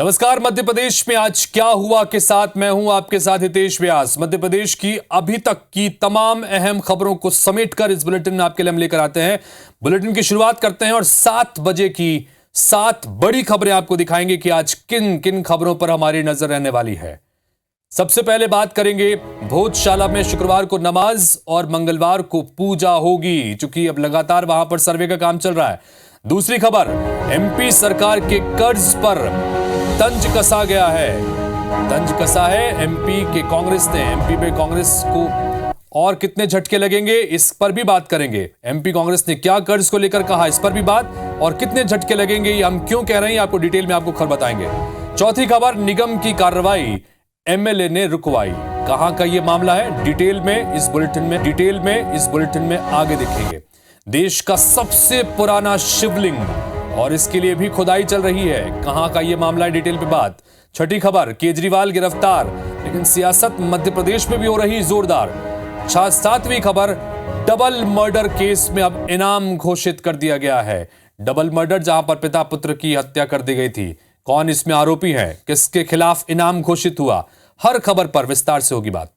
नमस्कार। मध्य प्रदेश में आज क्या हुआ के साथ मैं हूं आपके साथ हितेश व्यास। मध्य प्रदेश की अभी तक की तमाम अहम खबरों को समेटकर इस बुलेटिन में आपके लिए हम लेकर आते हैं। बुलेटिन की शुरुआत करते हैं और 7 बजे की 7 बड़ी खबरें आपको दिखाएंगे कि आज किन किन खबरों पर हमारी नजर रहने वाली है। सबसे पहले बात करेंगे भोजशाला में शुक्रवार को नमाज और मंगलवार को पूजा होगी, चूंकि अब लगातार वहां पर सर्वे का काम चल रहा है। दूसरी खबर, एमपी सरकार के कर्ज पर तंज कसा गया है। तंज कसा है एमपी के कांग्रेस ने। एमपी में कांग्रेस को और कितने झटके लगेंगे इस पर भी बात करेंगे। एमपी कांग्रेस ने क्या कर्ज को लेकर कहा इस पर भी बात, और कितने झटके लगेंगे ये हम क्यों कह रहे हैं आपको डिटेल में आपको खबर बताएंगे। चौथी खबर, निगम की कार्रवाई एमएलए ने रुकवाई। कहां का ये मामला है डिटेल में इस बुलेटिन में आगे देखेंगे। देश का सबसे पुराना शिवलिंग और इसके लिए भी खुदाई चल रही है। कहां का यह मामला है डिटेल पे बात। छठी खबर, केजरीवाल गिरफ्तार, लेकिन सियासत मध्य प्रदेश में भी हो रही जोरदार। 7वीं खबर, डबल मर्डर केस में अब इनाम घोषित कर दिया गया है। डबल मर्डर जहां पर पिता पुत्र की हत्या कर दी गई थी, कौन इसमें आरोपी है, किसके खिलाफ इनाम घोषित हुआ, हर खबर पर विस्तार से होगी बात।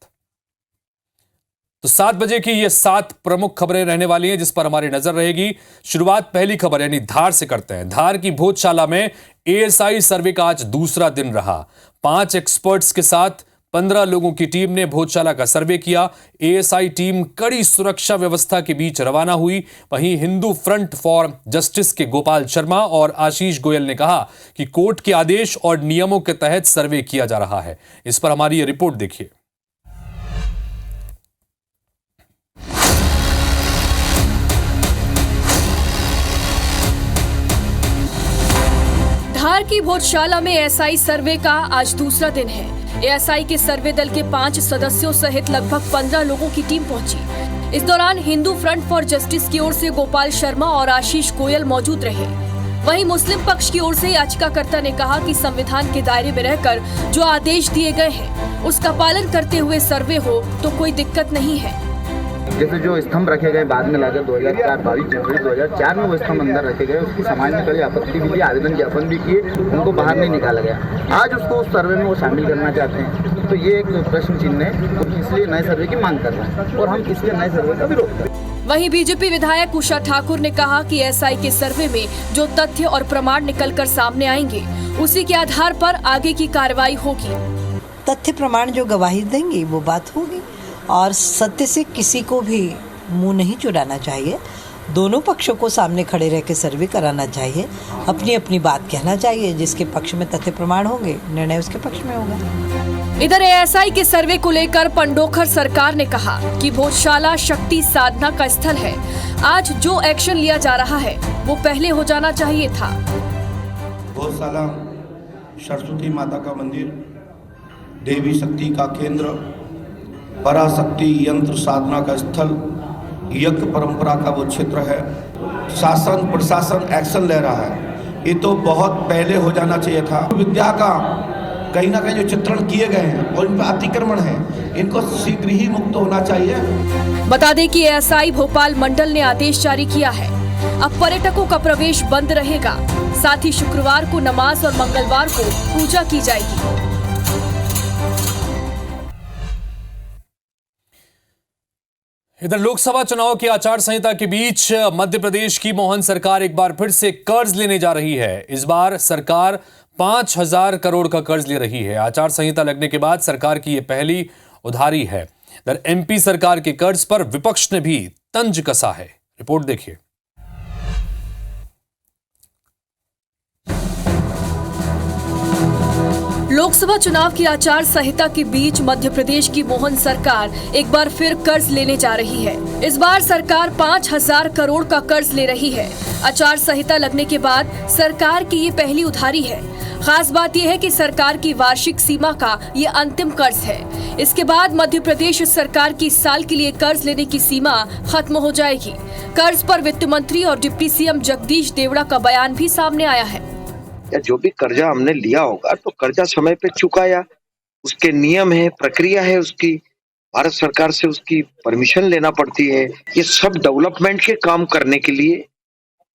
तो 7 बजे की ये 7 प्रमुख खबरें रहने वाली हैं जिस पर हमारी नजर रहेगी। शुरुआत पहली खबर यानी धार से करते हैं। धार की भोजशाला में एएसआई सर्वे का आज दूसरा दिन रहा। 5 एक्सपर्ट्स के साथ 15 लोगों की टीम ने भोजशाला का सर्वे किया। एएसआई टीम कड़ी सुरक्षा व्यवस्था के बीच रवाना हुई। वहीं हिंदू फ्रंट फॉर जस्टिस के गोपाल शर्मा और आशीष गोयल ने कहा कि कोर्ट के आदेश और नियमों के तहत सर्वे किया जा रहा है। इस पर हमारी ये रिपोर्ट देखिए। धार की भोजशाला में एएसआई सर्वे का आज दूसरा दिन है। एएसआई के सर्वे दल के 5 सदस्यों सहित लगभग 15 लोगों की टीम पहुंची। इस दौरान हिंदू फ्रंट फॉर जस्टिस की ओर से गोपाल शर्मा और आशीष गोयल मौजूद रहे। वहीं मुस्लिम पक्ष की ओर से याचिकाकर्ता ने कहा कि संविधान के दायरे में रहकर जो आदेश दिए गए हैं उसका पालन करते हुए सर्वे हो तो कोई दिक्कत नहीं है। जैसे जो स्तंभ रखे गए बाद में लाकर 2004 22 जनवरी 2004 में वो स्तंभ अंदर रखे गए, उसकी समाज ने कड़ी आपत्ति भी दी, आवेदन ज्ञापन भी किए, उनको बाहर नहीं निकाला गया। आज उसको उस सर्वे में वो शामिल करना चाहते हैं, तो ये एक प्रश्न चिन्ह है, तो इसलिए नए सर्वे की मांग कर रहे हैं और हम इसके नए सर्वे का विरोध कर रहे हैं। वहीं बीजेपी विधायक उषा ठाकुर ने कहा कि एएसआई के सर्वे में जो तथ्य और प्रमाण निकलकर सामने आएंगे उसी के आधार पर आगे की कार्रवाई होगी। तथ्य प्रमाण जो गवाही देंगे वो बात होगी और सत्य से किसी को भी मुंह नहीं चुराना चाहिए। दोनों पक्षों को सामने खड़े रह के सर्वे कराना चाहिए, अपनी अपनी बात कहना चाहिए। जिसके पक्ष में तथ्य प्रमाण होंगे निर्णय उसके पक्ष में होगा। इधर एएसआई के सर्वे को लेकर पंडोखर सरकार ने कहा कि भोजशाला शक्ति साधना का स्थल है। आज जो एक्शन लिया जा रहा है वो पहले हो जाना चाहिए था। भोजशाला सरस्वती माता का मंदिर, देवी शक्ति का केंद्र, पराशक्ति यंत्र साधना का स्थल, यज्ञ परंपरा का वो क्षेत्र है। शासन प्रशासन एक्शन ले रहा है, ये तो बहुत पहले हो जाना चाहिए था। विद्या का कहीं ना कहीं जो चित्रण किए गए हैं और इन पर अतिक्रमण है, इनको शीघ्र ही मुक्त होना चाहिए। बता दें कि एएसआई भोपाल मंडल ने आदेश जारी किया है। अब पर्यटकों का प्रवेश बंद रहेगा। साथ ही शुक्रवार को नमाज और मंगलवार को पूजा की जाएगी। इधर लोकसभा चुनाव की आचार संहिता के बीच मध्य प्रदेश की मोहन सरकार एक बार फिर से कर्ज लेने जा रही है। इस बार सरकार 5,000 करोड़ का कर्ज ले रही है। आचार संहिता लगने के बाद सरकार की यह पहली उधारी है। इधर एमपी सरकार के कर्ज पर विपक्ष ने भी तंज कसा है। रिपोर्ट देखिए। लोकसभा चुनाव की आचार संहिता के बीच मध्य प्रदेश की मोहन सरकार एक बार फिर कर्ज लेने जा रही है। इस बार सरकार 5,000 करोड़ का कर्ज ले रही है। आचार संहिता लगने के बाद सरकार की ये पहली उधारी है। खास बात यह है कि सरकार की वार्षिक सीमा का ये अंतिम कर्ज है। इसके बाद मध्य प्रदेश सरकार की इस साल के लिए कर्ज लेने की सीमा खत्म हो जाएगी। कर्ज पर वित्त मंत्री और डिप्टी सीएम जगदीश देवड़ा का बयान भी सामने आया है। या जो भी कर्जा हमने लिया होगा तो कर्जा समय पे चुकाया, उसके नियम है, प्रक्रिया है, उसकी भारत सरकार से उसकी परमिशन लेना पड़ती है। ये सब डेवलपमेंट के काम करने के लिए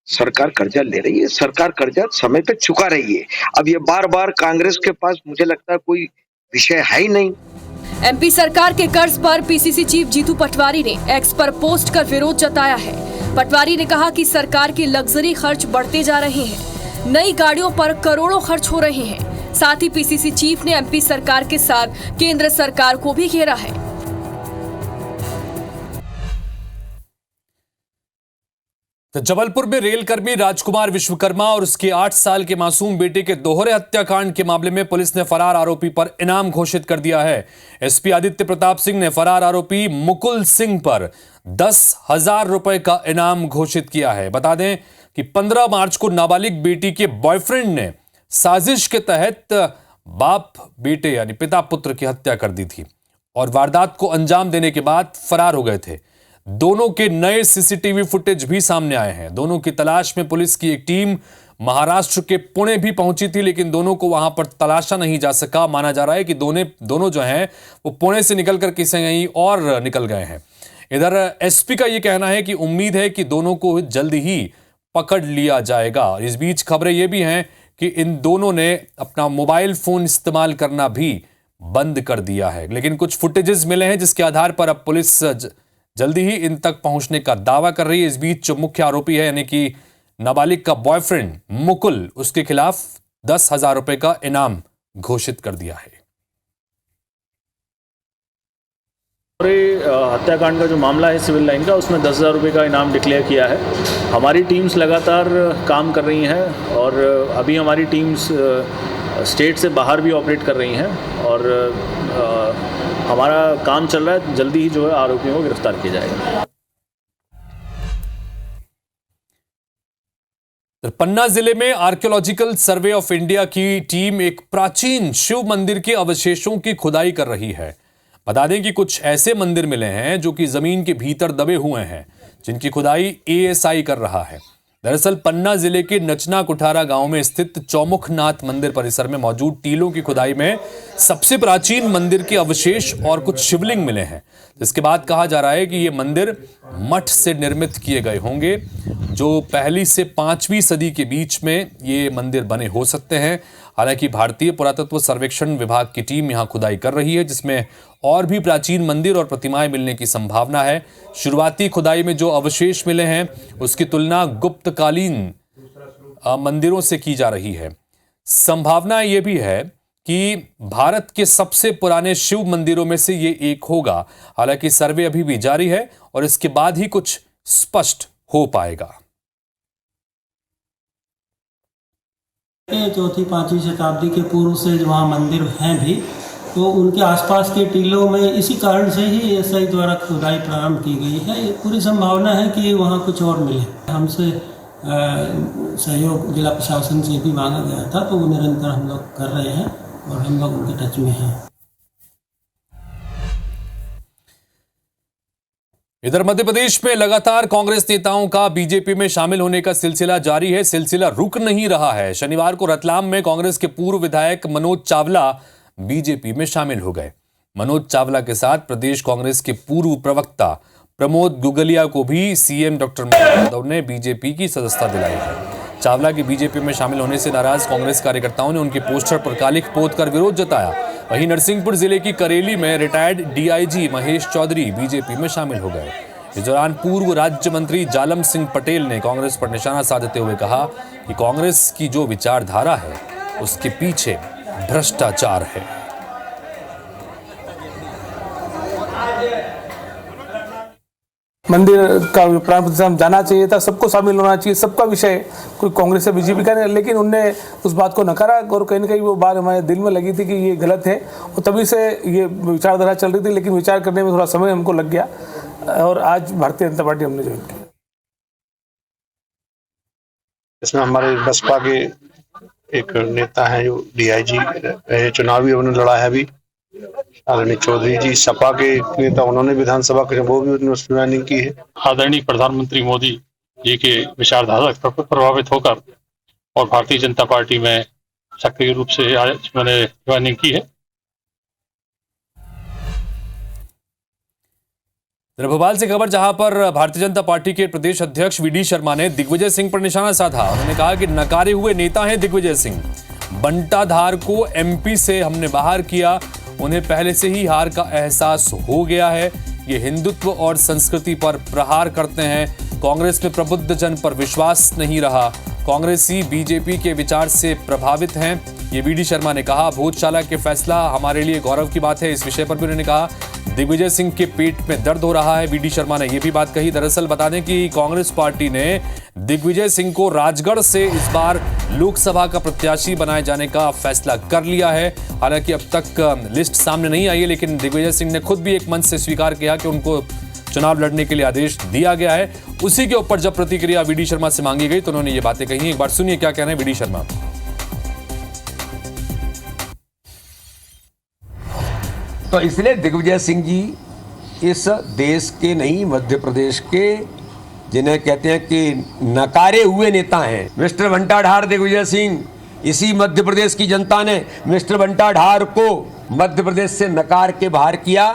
सरकार कर्जा ले रही है, सरकार कर्जा समय पे चुका रही है। अब ये बार बार कांग्रेस के पास मुझे लगता है कोई विषय है ही नहीं। एमपी सरकार के कर्ज पर पीसीसी चीफ जीतू पटवारी ने एक्स पर पोस्ट कर विरोध जताया है। पटवारी ने कहा कि सरकार के लग्जरी खर्च बढ़ते जा रहे हैं, नई गाड़ियों पर करोड़ों खर्च हो रहे हैं। साथ ही पीसीसी चीफ ने एमपी सरकार के साथ केंद्र सरकार को भी घेरा है। तो जबलपुर में रेलकर्मी राजकुमार विश्वकर्मा और उसके 8 साल के मासूम बेटे के दोहरे हत्याकांड के मामले में पुलिस ने फरार आरोपी पर इनाम घोषित कर दिया है। एसपी आदित्य प्रताप सिंह ने फरार आरोपी मुकुल सिंह पर 10,000 रुपए का इनाम घोषित किया है। बता दें कि 15 मार्च को नाबालिग बेटी के बॉयफ्रेंड ने साजिश के तहत बाप बेटे यानी पिता पुत्र की हत्या कर दी थी और वारदात को अंजाम देने के बाद फरार हो गए थे। दोनों के नए सीसीटीवी फुटेज भी सामने आए हैं। दोनों की तलाश में पुलिस की एक टीम महाराष्ट्र के पुणे भी पहुंची थी, लेकिन दोनों को वहां पर तलाशा नहीं जा सका। माना जा रहा है कि दोनों जो हैं वो पुणे से निकलकर किसी कहीं और निकल गए हैं। इधर एसपी का यह कहना है कि उम्मीद है कि दोनों को जल्द ही पकड़ लिया जाएगा। इस बीच खबरें यह भी हैं कि इन दोनों ने अपना मोबाइल फोन इस्तेमाल करना भी बंद कर दिया है, लेकिन कुछ फुटेजेस मिले हैं जिसके आधार पर अब पुलिस जल्दी ही इन तक पहुंचने का दावा कर रही है। इस बीच जो मुख्य आरोपी है यानी कि नाबालिग का बॉयफ्रेंड मुकुल, उसके खिलाफ 10,000 रुपए का इनाम घोषित कर दिया है। हत्याकांड का जो मामला है सिविल लाइन का, उसमें 10,000 रुपये का इनाम डिक्लेयर किया है। हमारी टीम्स लगातार काम कर रही हैं और अभी हमारी टीम्स स्टेट से बाहर भी ऑपरेट कर रही हैं और हमारा काम चल रहा है। जल्दी ही जो है आरोपियों को गिरफ्तार किया जाएगा। पन्ना जिले में आर्कियोलॉजिकल सर्वे ऑफ इंडिया की टीम एक प्राचीन शिव मंदिर के अवशेषों की खुदाई कर रही है। बता दें कि कुछ ऐसे मंदिर मिले हैं जो कि जमीन के भीतर दबे हुए हैं, जिनकी खुदाई एएसआई कर रहा है। दरअसल पन्ना जिले के नचना कुठारा गांव में स्थित चौमुखनाथ मंदिर परिसर में मौजूद टीलों की खुदाई में सबसे प्राचीन मंदिर के अवशेष और कुछ शिवलिंग मिले हैं, जिसके बाद कहा जा रहा है कि ये मंदिर मठ से निर्मित किए गए होंगे, जो पहली से 5वीं सदी के बीच में ये मंदिर बने हो सकते हैं। हालांकि भारतीय पुरातत्व सर्वेक्षण विभाग की टीम यहां खुदाई कर रही है, जिसमें और भी प्राचीन मंदिर और प्रतिमाएं मिलने की संभावना है। शुरुआती खुदाई में जो अवशेष मिले हैं उसकी तुलना गुप्तकालीन मंदिरों से की जा रही है। संभावना यह भी है कि भारत के सबसे पुराने शिव मंदिरों में से ये एक होगा। हालांकि सर्वे अभी भी जारी है और इसके बाद ही कुछ स्पष्ट हो पाएगा। चौथी 5वीं शताब्दी के पूर्व से जो वहाँ मंदिर हैं भी, तो उनके आसपास के टीलों में इसी कारण से ही एएसआई द्वारा खुदाई प्रारंभ की गई है। ये पूरी संभावना है कि वहाँ कुछ और मिले। हमसे सहयोग जिला प्रशासन से भी मांगा गया था, तो वो निरंतर हम लोग कर रहे हैं और हम लोग उनके टच में हैं। इधर मध्य प्रदेश में लगातार कांग्रेस नेताओं का बीजेपी में शामिल होने का सिलसिला जारी है। सिलसिला रुक नहीं रहा है। शनिवार को रतलाम में कांग्रेस के पूर्व विधायक मनोज चावला बीजेपी में शामिल हो गए। मनोज चावला के साथ प्रदेश कांग्रेस के पूर्व प्रवक्ता प्रमोद गुगलिया को भी सीएम डॉक्टर मोहन यादव ने बीजेपी की सदस्यता दिलाई है। चावला के बीजेपी में शामिल होने से नाराज कांग्रेस कार्यकर्ताओं ने उनके पोस्टर पर कालिख पोत कर विरोध जताया। वहीं नरसिंहपुर जिले की करेली में retired DIG Mahesh Chaudhary BJP में शामिल हो गए। इस दौरान पूर्व राज्य मंत्री जालम सिंह पटेल ने कांग्रेस पर निशाना साधते हुए कहा कि कांग्रेस की जो विचारधारा है उसके पीछे भ्रष्टाचार है। मंदिर का प्राण प्रतिष्ठा जाना चाहिए था, सबको शामिल होना चाहिए, सबका विषय, कोई कांग्रेस या बीजेपी का नहीं। लेकिन उनने उस बात को नकारा और कहीं ना कहीं वो बात हमारे दिल में लगी थी कि ये गलत है और तभी से ये विचारधारा चल रही थी। लेकिन विचार करने में थोड़ा समय हमको लग गया और आज भारतीय जनता पार्टी हमने ज्वाइन की। इसमें हमारे बसपा के एक नेता हैं जो डीआईजी चुनावी उन्होंने लड़ा है अभी, आदरणीय चौधरी जी। सपा के नेता, उन्होंने विधानसभा के वो भी उन्होंने ज्वाइनिंग की है। आदरणीय प्रधानमंत्री मोदी जी के विचारधारा से प्रभावित होकर और भारतीय जनता पार्टी में सक्रिय रूप से मैंने ज्वाइनिंग की है। इधर भोपाल से खबर जहां पर भारतीय जनता पार्टी के प्रदेश अध्यक्ष वीडी शर्मा ने दिग्विजय सिंह पर निशाना साधा। उन्होंने कहा कि नकारे हुए नेता हैं दिग्विजय सिंह। बंटाधार को एमपी से हमने बाहर किया, उन्हें पहले से ही हार का एहसास हो गया है। ये हिंदुत्व और संस्कृति पर प्रहार करते हैं। कांग्रेस में प्रबुद्ध जन पर विश्वास नहीं रहा। कांग्रेसी बीजेपी के विचार से प्रभावित हैं, ये वीडी शर्मा ने कहा। भोजशाला के फैसला हमारे लिए गौरव की बात है। इस विषय पर भी उन्होंने कहा दिग्विजय सिंह के पेट में दर्द हो रहा है। वीडी शर्मा ने यह भी बात कही। दरअसल बता दें कि कांग्रेस पार्टी ने दिग्विजय सिंह को राजगढ़ से इस बार लोकसभा का प्रत्याशी बनाए जाने का फैसला कर लिया है। हालांकि अब तक लिस्ट सामने नहीं आई है, लेकिन दिग्विजय सिंह ने खुद भी एक मंच से स्वीकार किया कि उनको चुनाव लड़ने के लिए आदेश दिया गया है। उसी के ऊपर जब प्रतिक्रिया वीडी शर्मा से मांगी गई तो उन्होंने ये बातें कही। एक बार सुनिए क्या कह रहे हैं वीडी शर्मा। तो इसलिए दिग्विजय सिंह जी इस देश के नहीं, मध्य प्रदेश के, जिन्हें कहते हैं कि नकारे हुए नेता हैं, मिस्टर बंटाधार दिग्विजय सिंह। इसी मध्य प्रदेश की जनता ने मिस्टर बंटाधार को मध्य प्रदेश से नकार के बाहर किया।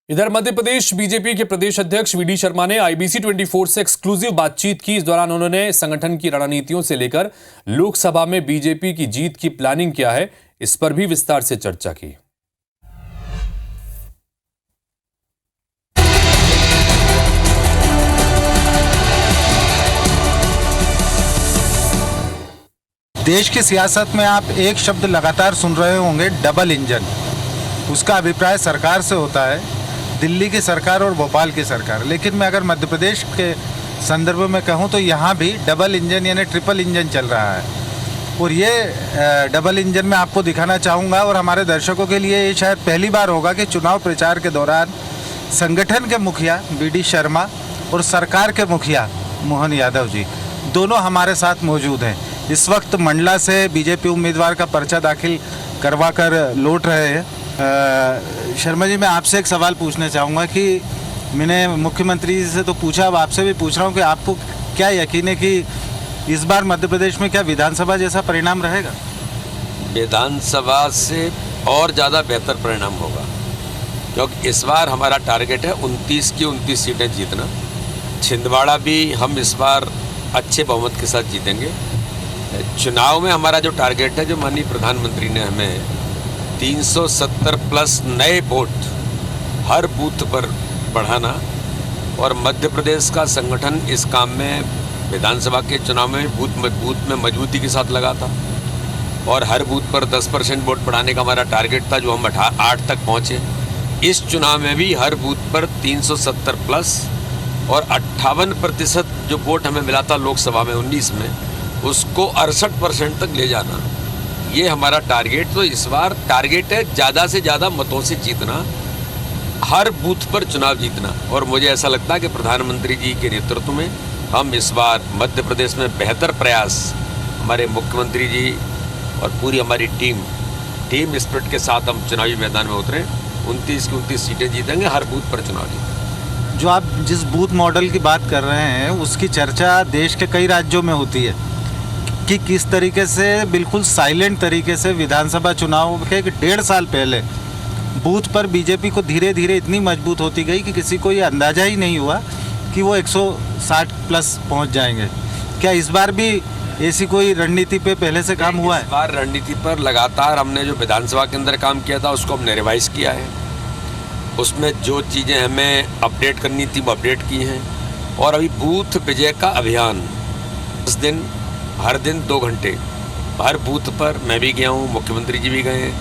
इधर मध्य प्रदेश बीजेपी के प्रदेश अध्यक्ष वीडी शर्मा ने IBC 24 से एक्सक्लूसिव बातचीत की। इस दौरान उन्होंने संगठन की रणनीतियों से लेकर लोकसभा में बीजेपी की जीत की प्लानिंग क्या है, इस पर भी विस्तार से चर्चा की। देश की सियासत में आप एक शब्द लगातार सुन रहे होंगे, डबल इंजन। उसका अभिप्राय सरकार से होता है, दिल्ली की सरकार और भोपाल की सरकार। लेकिन मैं अगर मध्य प्रदेश के संदर्भ में कहूं तो यहाँ भी डबल इंजन यानी ट्रिपल इंजन चल रहा है। और ये डबल इंजन मैं आपको दिखाना चाहूँगा और हमारे दर्शकों के लिए ये शायद पहली बार होगा कि चुनाव प्रचार के दौरान संगठन के मुखिया वीडी शर्मा और सरकार के मुखिया मोहन यादव जी दोनों हमारे साथ मौजूद हैं। इस वक्त मंडला से बीजेपी उम्मीदवार का पर्चा दाखिल करवा कर लौट रहे हैं। शर्मा जी, मैं आपसे एक सवाल पूछना चाहूँगा कि मैंने मुख्यमंत्री जी से तो पूछा, अब आपसे भी पूछ रहा हूँ कि आपको क्या यकीन है कि इस बार मध्य प्रदेश में क्या विधानसभा जैसा परिणाम रहेगा? विधानसभा से और ज़्यादा बेहतर परिणाम होगा, क्योंकि इस बार हमारा टारगेट है 29 की 29 सीटें जीतना। छिंदवाड़ा भी हम इस बार अच्छे बहुमत के साथ जीतेंगे। चुनाव में हमारा जो टारगेट है, जो माननीय प्रधानमंत्री ने हमें 370 प्लस नए वोट हर बूथ पर बढ़ाना, और मध्य प्रदेश का संगठन इस काम में विधानसभा के चुनाव में बूथ में मजबूती के साथ लगा था, और हर बूथ पर 10% वोट बढ़ाने का हमारा टारगेट था, जो हम 8 तक पहुँचे। इस चुनाव में भी हर बूथ पर 370 प्लस और 58% जो वोट हमें मिला था लोकसभा में 19 में, उसको 68% तक ले जाना, ये हमारा टारगेट। तो इस बार टारगेट है ज़्यादा से ज़्यादा मतों से जीतना, हर बूथ पर चुनाव जीतना। और मुझे ऐसा लगता है कि प्रधानमंत्री जी के नेतृत्व में हम इस बार मध्य प्रदेश में बेहतर प्रयास, हमारे मुख्यमंत्री जी और पूरी हमारी टीम स्पिरिट के साथ हम चुनावी मैदान में उतरे। 29 की 29 सीटें जीतेंगे, हर बूथ पर चुनाव जीतेंगे। जो आप जिस बूथ मॉडल की बात कर रहे हैं, उसकी चर्चा देश के कई राज्यों में होती है कि किस तरीके से बिल्कुल साइलेंट तरीके से विधानसभा चुनाव के 1.5 साल पहले बूथ पर बीजेपी को धीरे धीरे इतनी मजबूत होती गई कि किसी को ये अंदाज़ा ही नहीं हुआ कि वो 160 प्लस पहुंच जाएंगे। क्या इस बार भी ऐसी कोई रणनीति पे पहले से काम हुआ है? इस बार रणनीति पर लगातार हमने जो विधानसभा के अंदर काम किया था उसको हमने रिवाइज किया है। उसमें जो चीज़ें हमें अपडेट करनी थी वो अपडेट की हैं। और अभी बूथ विजय का अभियान 10 दिन, हर दिन 2 घंटे हर बूथ पर मैं भी गया हूँ, मुख्यमंत्री जी भी गए हैं,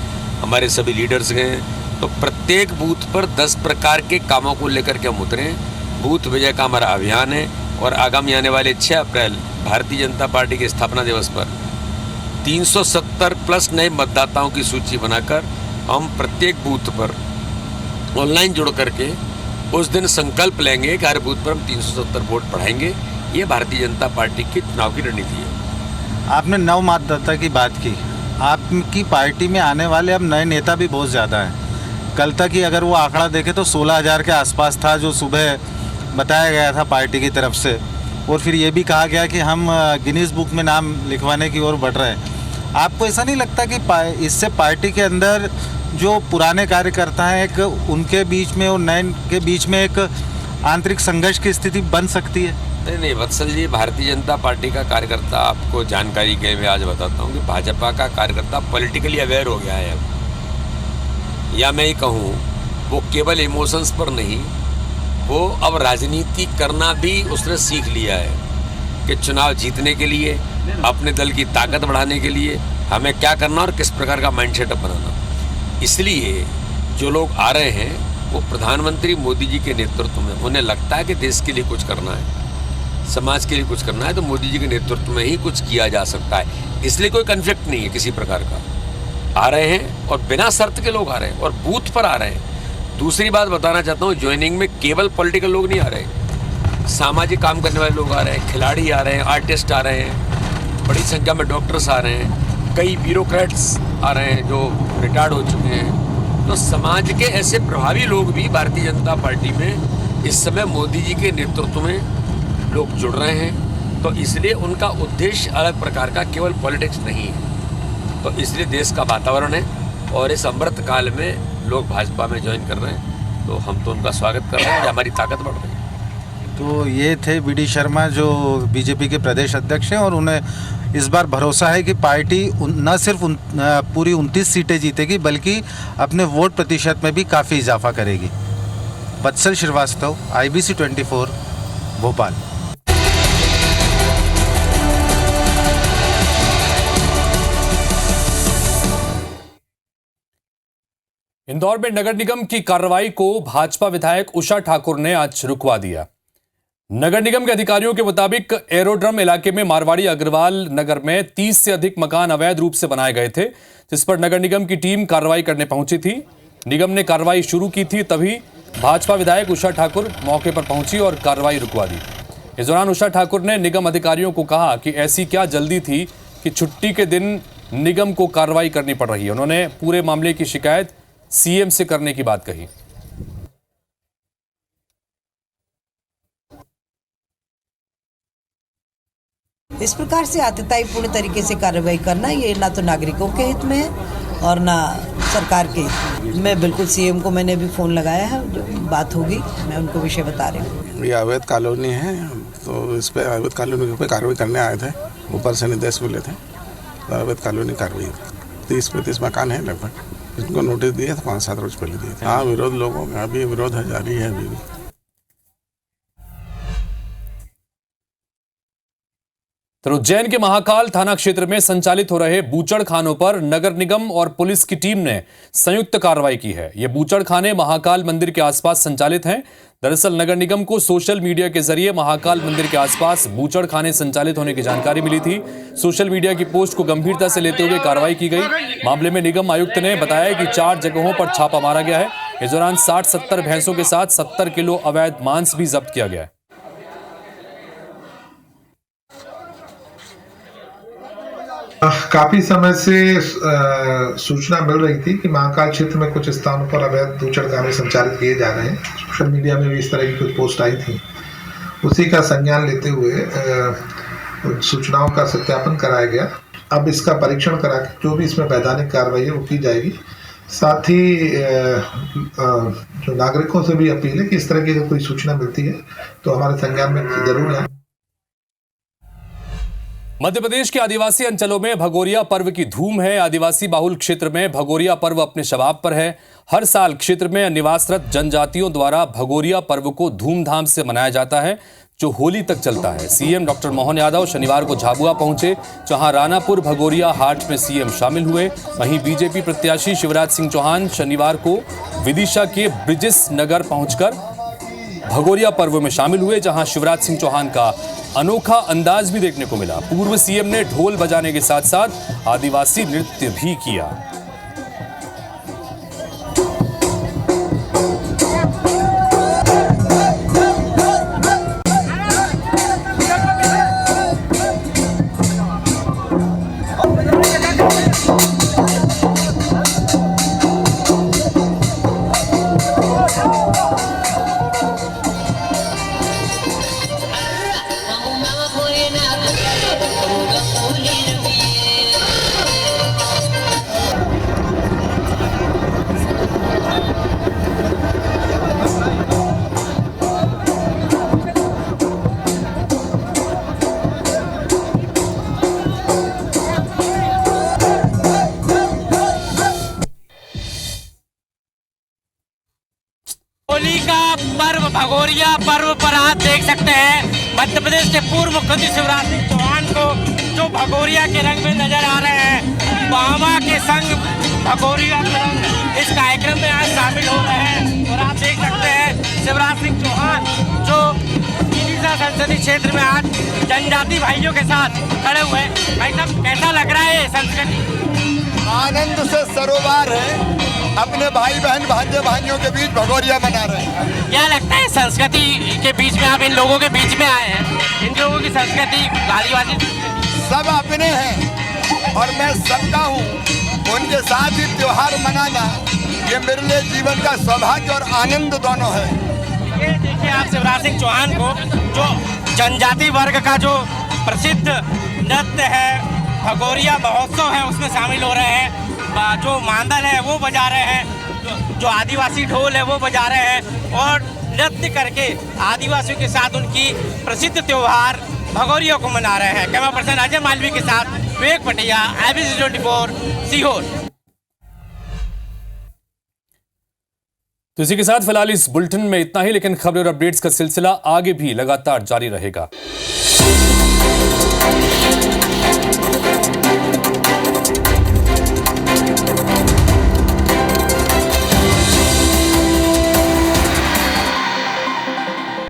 हमारे सभी लीडर्स गए हैं। तो प्रत्येक बूथ पर 10 प्रकार के कामों को लेकर के हम उतरे। बूथ विजय का हमारा अभियान है और आगामी आने वाले 6 अप्रैल भारतीय जनता पार्टी के स्थापना दिवस पर 370 प्लस नए मतदाताओं की सूची बनाकर हम प्रत्येक बूथ पर ऑनलाइन जुड़ करके उस दिन संकल्प लेंगे कि हर बूथ पर हम 370 वोट बढ़ाएंगे। ये भारतीय जनता पार्टी की चुनाव की रणनीति है। आपने नव मतदाता की बात की। आपकी पार्टी में आने वाले अब नए नेता भी बहुत ज़्यादा हैं। कल तक ही अगर वो आंकड़ा देखें तो 16,000 के आसपास था, जो सुबह बताया गया था पार्टी की तरफ से। और फिर ये भी कहा गया कि हम गिनीज बुक में नाम लिखवाने की ओर बढ़ रहे हैं। आपको ऐसा नहीं लगता कि इससे पार्टी के अंदर जो पुराने कार्यकर्ता हैं एक उनके बीच में और नए के बीच में एक आंतरिक संघर्ष की स्थिति बन सकती है? नहीं वत्सल जी, भारतीय जनता पार्टी का कार्यकर्ता, आपको जानकारी के मैं आज बताता हूँ कि भाजपा का कार्यकर्ता पॉलिटिकली अवेयर हो गया है अब, या मैं ये कहूँ वो केवल इमोशंस पर नहीं, वो अब राजनीति करना भी उसने सीख लिया है कि चुनाव जीतने के लिए, अपने दल की ताकत बढ़ाने के लिए हमें क्या करना और किस प्रकार का माइंड सेटअप बनाना। इसलिए जो लोग आ रहे हैं वो प्रधानमंत्री मोदी जी के नेतृत्व में, उन्हें लगता है कि देश के लिए कुछ करना है, समाज के लिए कुछ करना है, तो मोदी जी के नेतृत्व में ही कुछ किया जा सकता है। इसलिए कोई कन्फ्लिक्ट नहीं है किसी प्रकार का। आ रहे हैं और बिना शर्त के लोग आ रहे हैं और बूथ पर आ रहे हैं। दूसरी बात बताना चाहता हूँ, ज्वाइनिंग में केवल पॉलिटिकल लोग नहीं आ रहे, सामाजिक काम करने वाले लोग आ रहे हैं, खिलाड़ी आ रहे हैं, आर्टिस्ट आ रहे हैं, बड़ी संख्या में डॉक्टर्स आ रहे हैं, कई ब्यूरोक्रेट्स आ रहे हैं जो रिटायर्ड हो चुके हैं। तो समाज के ऐसे प्रभावी लोग भी भारतीय जनता पार्टी में इस समय मोदी जी के नेतृत्व में लोग जुड़ रहे हैं। तो इसलिए उनका उद्देश्य अलग प्रकार का, केवल पॉलिटिक्स नहीं है। तो इसलिए देश का वातावरण है और इस अमृत काल में लोग भाजपा में ज्वाइन कर रहे हैं, तो हम तो उनका स्वागत कर रहे हैं, हमारी ताकत बढ़ रही है। तो ये थे वी.डी. शर्मा जो बीजेपी के प्रदेश अध्यक्ष हैं और उन्हें इस बार भरोसा है कि पार्टी न सिर्फ पूरी 29 सीटें जीतेगी बल्कि अपने वोट प्रतिशत में भी काफ़ी इजाफा करेगी। वत्सल श्रीवास्तव, IBC 24, भोपाल। इंदौर में नगर निगम की कार्रवाई को भाजपा विधायक उषा ठाकुर ने आज रुकवा दिया। नगर निगम के अधिकारियों के मुताबिक एरोड्रम इलाके में मारवाड़ी अग्रवाल नगर में 30 से अधिक मकान अवैध रूप से बनाए गए थे, जिस पर नगर निगम की टीम कार्रवाई करने पहुंची थी। निगम ने कार्रवाई शुरू की थी, तभी भाजपा विधायक उषा ठाकुर मौके पर पहुंची और कार्रवाई रुकवा दी। इस दौरान उषा ठाकुर ने निगम अधिकारियों को कहा कि ऐसी क्या जल्दी थी कि छुट्टी के दिन निगम को कार्रवाई करनी पड़ रही है। उन्होंने पूरे मामले की शिकायत CM से करने की बात कही। इस प्रकार से आतताईपूर्ण तरीके से कार्रवाई करना ये ना तो नागरिकों के हित में है और ना सरकार के हित में। मैं बिल्कुल CM को मैंने अभी फ़ोन लगाया है, जो बात होगी मैं उनको विषय बता रही हूँ। ये अवैध कॉलोनी है, तो इस पर अवैध कॉलोनी पे कार्रवाई करने आए थे, ऊपर से निर्देश मिले थे, तो अवैध कॉलोनी कार्रवाई 30-35 मकान है लगभग, इनको नोटिस दिए थे 5-7 रोज पहले दिए थे। हाँ, विरोध लोगों का अभी विरोध है, जारी है अभी भी। तो उज्जैन के महाकाल थाना क्षेत्र में संचालित हो रहे बूचड़ खानों पर नगर निगम और पुलिस की टीम ने संयुक्त कार्रवाई की है। ये बूचड़ खाने महाकाल मंदिर के आसपास संचालित हैं। दरअसल नगर निगम को सोशल मीडिया के जरिए महाकाल मंदिर के आसपास बूचड़ खाने संचालित होने की जानकारी मिली थी। सोशल मीडिया की पोस्ट को गंभीरता से लेते हुए कार्रवाई की गई। मामले में निगम आयुक्त ने बताया कि 4 जगहों पर छापा मारा गया है। इस दौरान 60-70 भैंसों के साथ 70 किलो अवैध मांस भी जब्त किया गया है। काफी समय से सूचना मिल रही थी कि महाकाल क्षेत्र में कुछ स्थानों पर अवैध बूचड़खाने संचालित किए जा रहे हैं। सोशल मीडिया में भी इस तरह की कुछ पोस्ट आई थी। उसी का संज्ञान लेते हुए सूचनाओं का सत्यापन कराया गया। अब इसका परीक्षण करा के जो भी इसमें वैधानिक कार्रवाई है वो की जाएगी। साथ ही जो नागरिकों से भी अपील है कि इस तरह की कोई सूचना मिलती है तो हमारे संज्ञान में जरूर है। मध्य प्रदेश के आदिवासी अंचलों में भगोरिया पर्व की धूम है। आदिवासी बाहुल क्षेत्र में भगोरिया पर्व अपने शबाब पर है। हर साल क्षेत्र में निवासरत जनजातियों द्वारा भगोरिया पर्व को धूमधाम से मनाया जाता है, जो होली तक चलता है। CM डॉक्टर मोहन यादव शनिवार को झाबुआ पहुंचे, जहां रानापुर भगोरिया हाट में CM शामिल हुए। वहीं बीजेपी प्रत्याशी शिवराज सिंह चौहान शनिवार को विदिशा के ब्रिजेश नगर पहुंचकर भगोरिया पर्व में शामिल हुए, जहां शिवराज सिंह चौहान का अनोखा अंदाज भी देखने को मिला। पूर्व CM ने ढोल बजाने के साथ साथ आदिवासी नृत्य भी किया। भगोरिया पर्व पर आज देख सकते हैं मध्य प्रदेश के पूर्व मुख्यमंत्री शिवराज सिंह चौहान को जो भगोरिया के रंग में नजर आ रहे हैं, बावा के संग भगोरिया के रंग इस कार्यक्रम में आज शामिल हो रहे हैं। और आप देख सकते हैं शिवराज सिंह चौहान जो गिरिजा संसदीय क्षेत्र में आज जनजाति भाइयों के साथ खड़े हुए। भाई साहब, कैसा लग रहा है ये संस्कृति? आनंद से सरोवर है, अपने भाई बहन भांजे भाइयों के बीच भगोरिया मना रहे हैं। क्या लगता है संस्कृति के बीच में आप इन लोगों के बीच में आए हैं? इन लोगों की संस्कृति आदिवासी सब अपने हैं और मैं सबका हूँ, उनके साथ ही त्योहार मनाना ये मेरे लिए जीवन का सौभाग्य और आनंद दोनों है। ये देखिए आप शिवराज सिंह चौहान को जो जनजाति वर्ग का जो प्रसिद्ध नृत्य है भगोरिया महोत्सव है उसमें शामिल हो रहे हैं। जो मांदल है वो बजा रहे हैं, जो आदिवासी ढोल है वो बजा रहे हैं और नृत्य करके आदिवासियों के साथ उनकी प्रसिद्ध त्योहार भगोरिया को मना रहे हैं। कैमरा पर्सन अजय मालवी के साथ विवेक पटिया, ABC 24, सीहोर। तो इसी के साथ फिलहाल इस बुलेटिन में इतना ही, लेकिन खबरें और अपडेट्स का सिलसिला आगे भी लगातार जारी रहेगा।